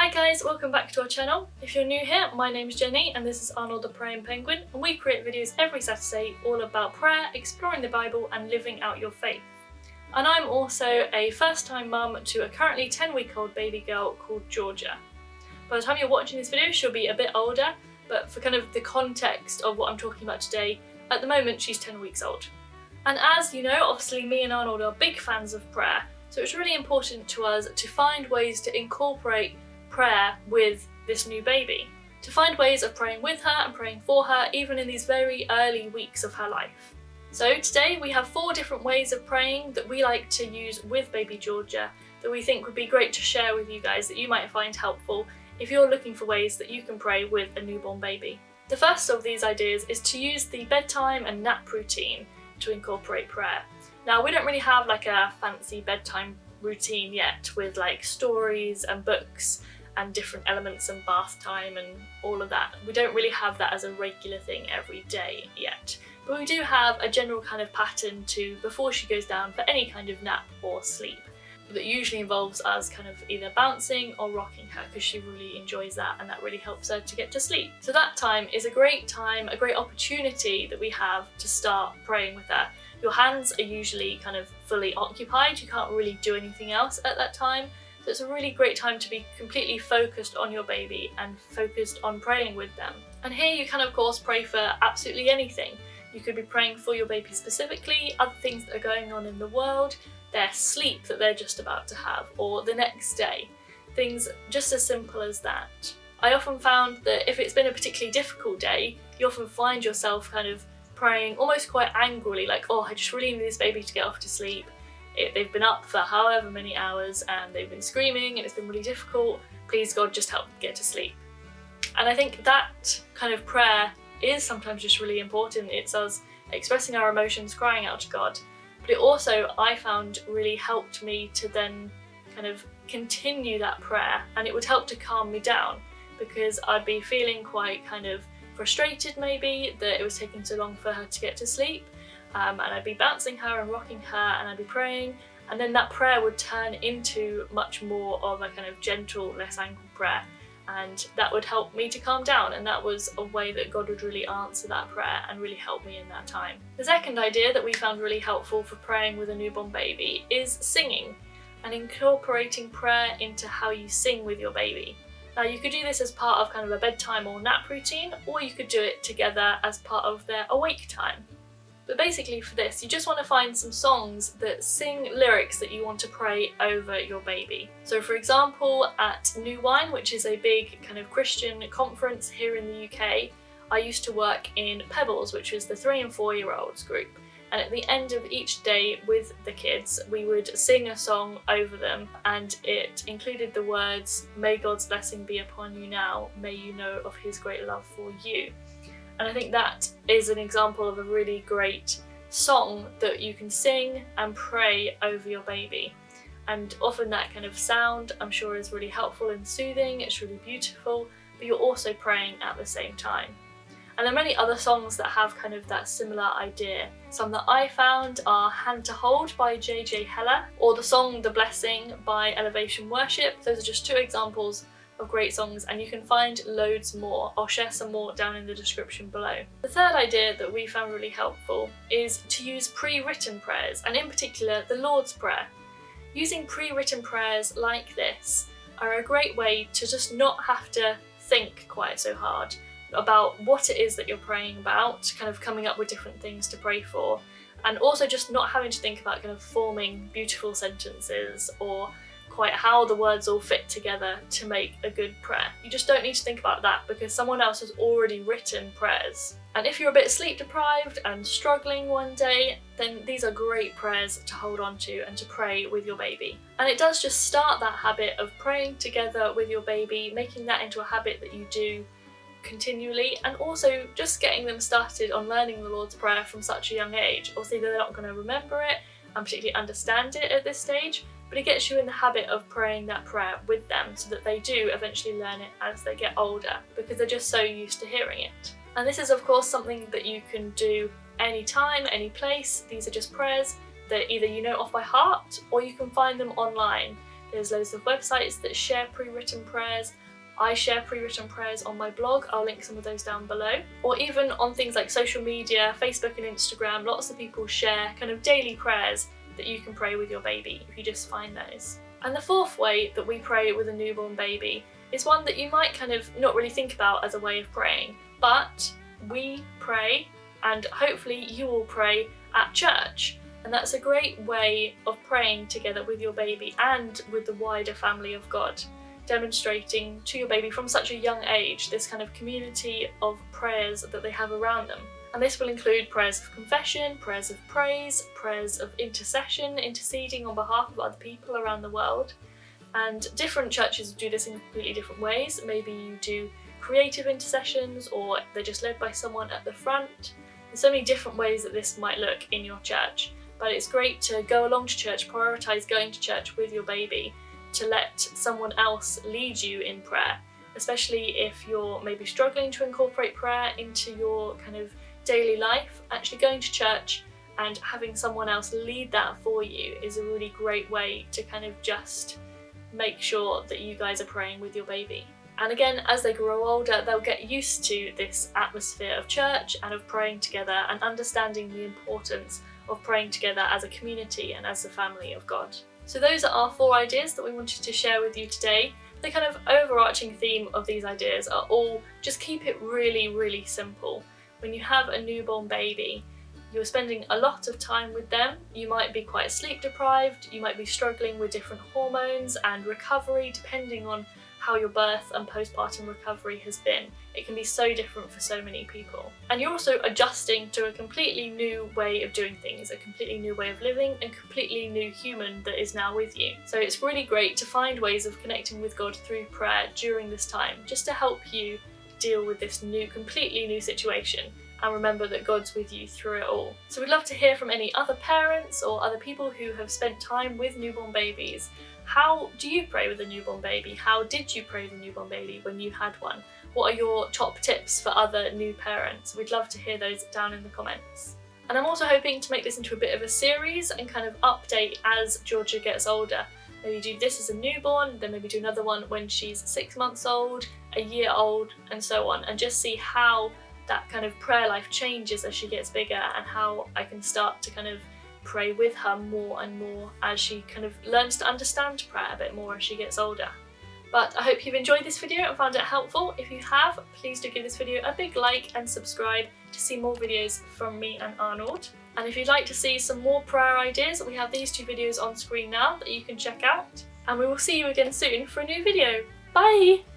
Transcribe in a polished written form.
Hi guys, welcome back to our channel. If you're new here, my name's Jenny and this is Arnold the Praying Penguin, and we create videos every Saturday all about prayer, exploring the Bible and living out your faith. And I'm also a first-time mum to a currently 10-week-old baby girl called Georgia. By the time you're watching this video, she'll be a bit older, but for kind of the context of what I'm talking about today, at the moment she's 10 weeks old. And as you know, obviously me and Arnold are big fans of prayer, so it's really important to us to find ways to incorporate prayer with this new baby. To find ways of praying with her and praying for her, even in these very early weeks of her life. So today we have 4 different ways of praying that we like to use with baby Georgia that we think would be great to share with you guys that you might find helpful if you're looking for ways that you can pray with a newborn baby. The first of these ideas is to use the bedtime and nap routine to incorporate prayer. Now we don't really have like a fancy bedtime routine yet with like stories and books and different elements and bath time and all of that. We don't really have that as a regular thing every day yet. But we do have a general kind of pattern to before she goes down for any kind of nap or sleep that usually involves us kind of either bouncing or rocking her because she really enjoys that and that really helps her to get to sleep. So that time is a great time, a great opportunity that we have to start praying with her. Your hands are usually kind of fully occupied, you can't really do anything else at that time. So it's a really great time to be completely focused on your baby and focused on praying with them. And here you can of course pray for absolutely anything. You could be praying for your baby specifically, other things that are going on in the world, their sleep that they're just about to have, or the next day. Things just as simple as that. I often found that if it's been a particularly difficult day, you often find yourself kind of praying almost quite angrily, like, oh, I just really need this baby to get off to sleep. They've been up for however many hours and they've been screaming and it's been really difficult. Please God, just help them get to sleep. And I think that kind of prayer is sometimes just really important. It's us expressing our emotions, crying out to God. But it also, I found, really helped me to then kind of continue that prayer, and it would help to calm me down because I'd be feeling quite kind of frustrated maybe that it was taking so long for her to get to sleep. And I'd be bouncing her and rocking her and I'd be praying, and then that prayer would turn into much more of a kind of gentle, less angry prayer, and that would help me to calm down, and that was a way that God would really answer that prayer and really help me in that time. The second idea that we found really helpful for praying with a newborn baby is singing and incorporating prayer into how you sing with your baby. Now you could do this as part of kind of a bedtime or nap routine, or you could do it together as part of their awake time. But basically for this, you just want to find some songs that sing lyrics that you want to pray over your baby. So for example, at New Wine, which is a big kind of Christian conference here in the UK, I used to work in Pebbles, which was the 3 and 4 year olds group. And at the end of each day with the kids, we would sing a song over them, and it included the words, "May God's blessing be upon you now, may you know of his great love for you." And I think that is an example of a really great song that you can sing and pray over your baby. And often that kind of sound, I'm sure, is really helpful and soothing, it's really beautiful, but you're also praying at the same time. And there are many other songs that have kind of that similar idea. Some that I found are Hand to Hold by J.J. Heller, or the song The Blessing by Elevation Worship. Those are just 2 examples of great songs, and you can find loads more. I'll share some more down in the description below. The third idea that we found really helpful is to use pre-written prayers, and in particular the Lord's Prayer. Using pre-written prayers like this are a great way to just not have to think quite so hard about what it is that you're praying about, kind of coming up with different things to pray for, and also just not having to think about kind of forming beautiful sentences or quite how the words all fit together to make a good prayer. You just don't need to think about that because someone else has already written prayers. And if you're a bit sleep deprived and struggling one day, then these are great prayers to hold on to and to pray with your baby. And it does just start that habit of praying together with your baby, making that into a habit that you do continually, and also just getting them started on learning the Lord's Prayer from such a young age. Obviously they're not going to remember it and particularly understand it at this stage, but it gets you in the habit of praying that prayer with them so that they do eventually learn it as they get older because they're just so used to hearing it. And this is of course something that you can do anytime, any place. These are just prayers that either you know off by heart or you can find them online. There's loads of websites that share pre-written prayers. I share pre-written prayers on my blog, I'll link some of those down below. Or even on things like social media, Facebook and Instagram, lots of people share kind of daily prayers that you can pray with your baby if you just find those. And the fourth way that we pray with a newborn baby is one that you might kind of not really think about as a way of praying, but we pray, and hopefully you will pray at church. And that's a great way of praying together with your baby and with the wider family of God, demonstrating to your baby from such a young age this kind of community of prayers that they have around them. And this will include prayers of confession, prayers of praise, prayers of intercession, interceding on behalf of other people around the world. And different churches do this in completely different ways. Maybe you do creative intercessions, or they're just led by someone at the front. There's so many different ways that this might look in your church, but it's great to go along to church, prioritise going to church with your baby, to let someone else lead you in prayer, especially if you're maybe struggling to incorporate prayer into your kind of daily life. Actually going to church and having someone else lead that for you is a really great way to kind of just make sure that you guys are praying with your baby. And again, as they grow older, they'll get used to this atmosphere of church and of praying together and understanding the importance of praying together as a community and as the family of God. So those are our 4 ideas that we wanted to share with you today. The kind of overarching theme of these ideas are all just keep it really, really simple. When you have a newborn baby, you're spending a lot of time with them. You might be quite sleep deprived, you might be struggling with different hormones and recovery depending on how your birth and postpartum recovery has been. It can be so different for so many people. And you're also adjusting to a completely new way of doing things, a completely new way of living, and completely new human that is now with you. So it's really great to find ways of connecting with God through prayer during this time, just to help you deal with this completely new situation, and remember that God's with you through it all. So we'd love to hear from any other parents or other people who have spent time with newborn babies. How do you pray with a newborn baby? How did you pray with a newborn baby when you had one? What are your top tips for other new parents? We'd love to hear those down in the comments. And I'm also hoping to make this into a bit of a series and kind of update as Georgia gets older. Maybe do this as a newborn, then maybe do another one when she's 6 months old, a year old, and so on, and just see how that kind of prayer life changes as she gets bigger, and how I can start to kind of pray with her more and more as she kind of learns to understand prayer a bit more as she gets older. But I hope you've enjoyed this video and found it helpful. If you have, please do give this video a big like and subscribe to see more videos from me and Arnold. And if you'd like to see some more prayer ideas, we have these 2 videos on screen now that you can check out. And we will see you again soon for a new video. Bye!